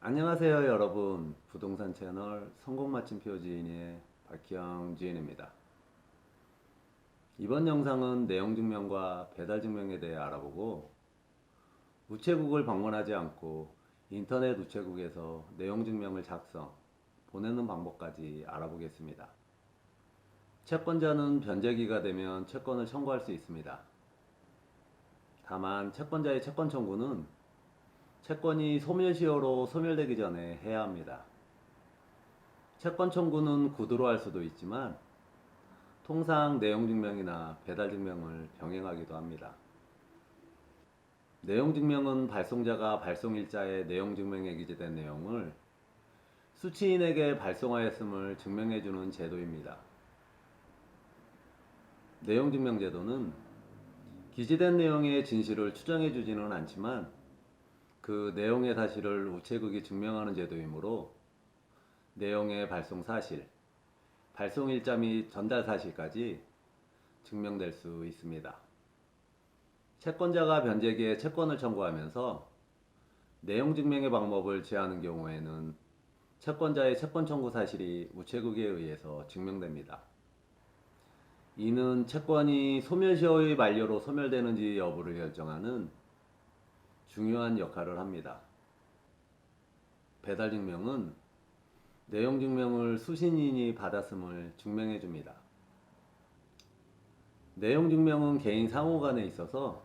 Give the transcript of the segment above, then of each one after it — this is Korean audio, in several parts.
안녕하세요 여러분. 부동산 채널 성공마침표 지인의 박희영 지인입니다. 이번 영상은 내용증명과 배달증명에 대해 알아보고, 우체국을 방문하지 않고 인터넷 우체국에서 내용증명을 작성, 보내는 방법까지 알아보겠습니다. 채권자는 변제기가 되면 채권을 청구할 수 있습니다. 다만 채권자의 채권 청구는 채권이 소멸시효로 소멸되기 전에 해야 합니다. 채권 청구는 구두로 할 수도 있지만 통상 내용증명이나 배달증명을 병행하기도 합니다. 내용증명은 발송자가 발송일자에 내용증명에 기재된 내용을 수취인에게 발송하였음을 증명해주는 제도입니다. 내용증명 제도는 기재된 내용의 진실을 추정해주지는 않지만 그 내용의 사실을 우체국이 증명하는 제도이므로 내용의 발송 사실, 발송일자 및 전달 사실까지 증명될 수 있습니다. 채권자가 변제기에 채권을 청구하면서 내용증명의 방법을 제하는 경우에는 채권자의 채권 청구 사실이 우체국에 의해서 증명됩니다. 이는 채권이 소멸시효의 만료로 소멸되는지 여부를 결정하는 중요한 역할을 합니다. 배달증명은 내용증명을 수신인이 받았음을 증명해 줍니다. 내용증명은 개인 상호 간에 있어서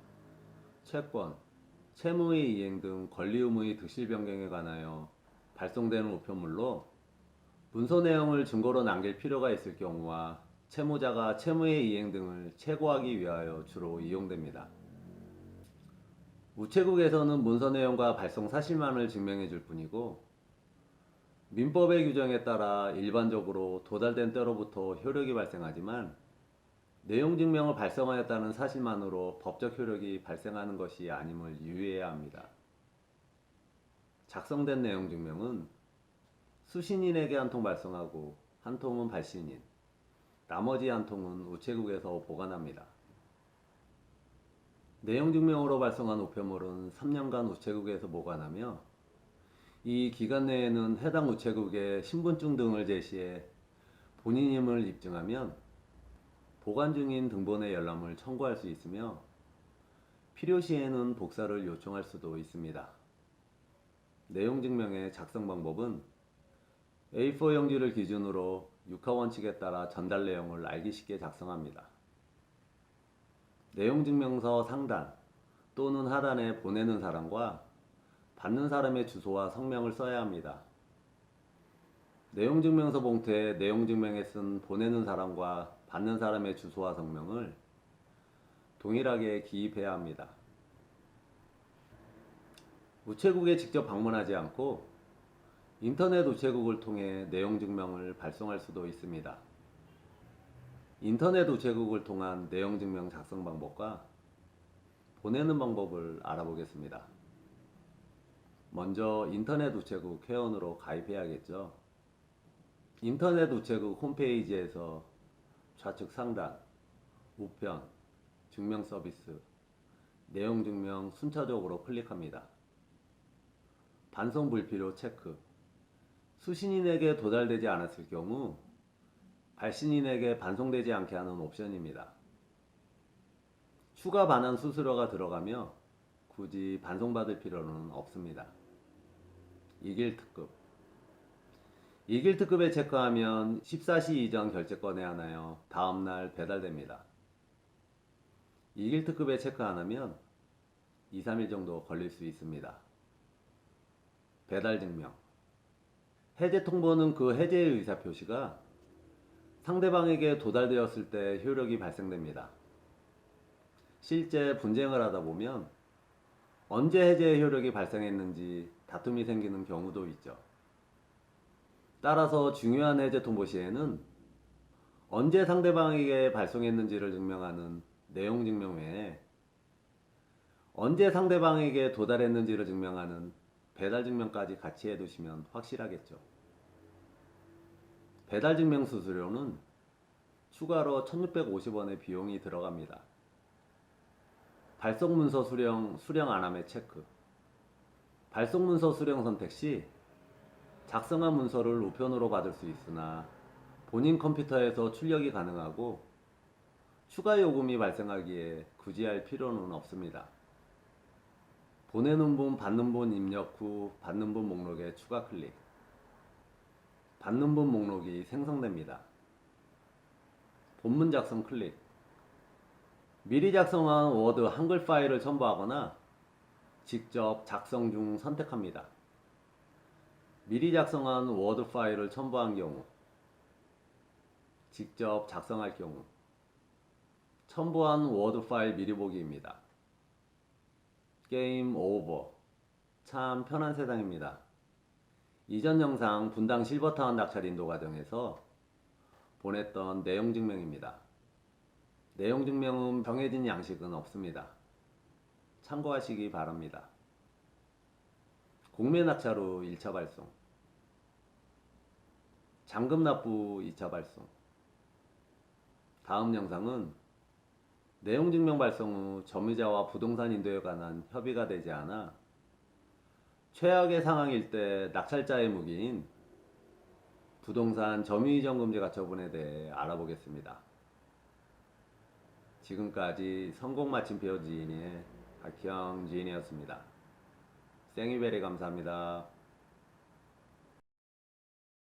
채권, 채무의 이행 등 권리 의무의 득실 변경에 관하여 발송되는 우편물로 문서 내용을 증거로 남길 필요가 있을 경우와 채무자가 채무의 이행 등을 최고하기 위하여 주로 이용됩니다. 우체국에서는 문서 내용과 발송 사실만을 증명해 줄 뿐이고, 민법의 규정에 따라 일반적으로 도달된 때로부터 효력이 발생하지만 내용증명을 발송하였다는 사실만으로 법적 효력이 발생하는 것이 아님을 유의해야 합니다. 작성된 내용증명은 수신인에게 한 통 발송하고 한 통은 발신인, 나머지 한 통은 우체국에서 보관합니다. 내용증명으로 발송한 우편물은 3년간 우체국에서 보관하며 이 기간 내에는 해당 우체국에 신분증 등을 제시해 본인임을 입증하면 보관 중인 등본의 열람을 청구할 수 있으며 필요시에는 복사를 요청할 수도 있습니다. 내용증명의 작성 방법은 A4 용지를 기준으로 육하 원칙에 따라 전달 내용을 알기 쉽게 작성합니다. 내용증명서 상단 또는 하단에 보내는 사람과 받는 사람의 주소와 성명을 써야 합니다. 내용증명서 봉투에 내용증명에 쓴 보내는 사람과 받는 사람의 주소와 성명을 동일하게 기입해야 합니다. 우체국에 직접 방문하지 않고 인터넷 우체국을 통해 내용증명을 발송할 수도 있습니다. 인터넷 우체국을 통한 내용증명 작성 방법과 보내는 방법을 알아보겠습니다. 먼저 인터넷 우체국 회원으로 가입해야겠죠. 인터넷 우체국 홈페이지에서 좌측 상단, 우편, 증명 서비스, 내용 증명 순차적으로 클릭합니다. 반송 불필요 체크, 수신인에게 도달되지 않았을 경우 발신인에게 반송되지 않게 하는 옵션입니다. 추가 반환 수수료가 들어가며 굳이 반송받을 필요는 없습니다. 이길 특급, 이길 특급에 체크하면 14시 이전 결제권에 한하여 다음날 배달됩니다. 이길 특급에 체크 안 하면 2, 3일 정도 걸릴 수 있습니다. 배달 증명, 해제 통보는 그 해제의 의사표시가 상대방에게 도달되었을 때 효력이 발생됩니다. 실제 분쟁을 하다 보면 언제 해제의 효력이 발생했는지 다툼이 생기는 경우도 있죠. 따라서 중요한 해제 통보 시에는 언제 상대방에게 발송했는지를 증명하는 내용 증명 외에 언제 상대방에게 도달했는지를 증명하는 배달 증명까지 같이 해두시면 확실하겠죠. 배달 증명 수수료는 추가로 1,650원의 비용이 들어갑니다. 발송문서 수령 안함의 체크, 발송문서 수령 선택 시 작성한 문서를 우편으로 받을 수 있으나 본인 컴퓨터에서 출력이 가능하고 추가 요금이 발생하기에 굳이 할 필요는 없습니다. 보내는 분, 받는 분 입력 후 받는 분 목록에 추가 클릭. 받는 분 목록이 생성됩니다. 본문 작성 클릭. 미리 작성한 워드 한글 파일을 첨부하거나 직접 작성 중 선택합니다. 미리 작성한 워드 파일을 첨부한 경우, 직접 작성할 경우, 첨부한 워드 파일 미리 보기입니다. 게임 오버. 참 편한 세상입니다. 이전 영상 분당 실버타운 낙찰 인도 과정에서 보냈던 내용 증명입니다. 내용 증명은 정해진 양식은 없습니다. 참고하시기 바랍니다. 공매 낙찰 후 1차 발송, 잔금 납부 2차 발송. 다음 영상은 내용 증명 발송 후 점유자와 부동산 인도에 관한 협의가 되지 않아 최악의 상황일 때 낙찰자의 무기인 부동산 점유이전금지 가처분에 대해 알아보겠습니다. 지금까지 성공 마침표 지인의 박형 지인이었습니다. 생이베리 감사합니다.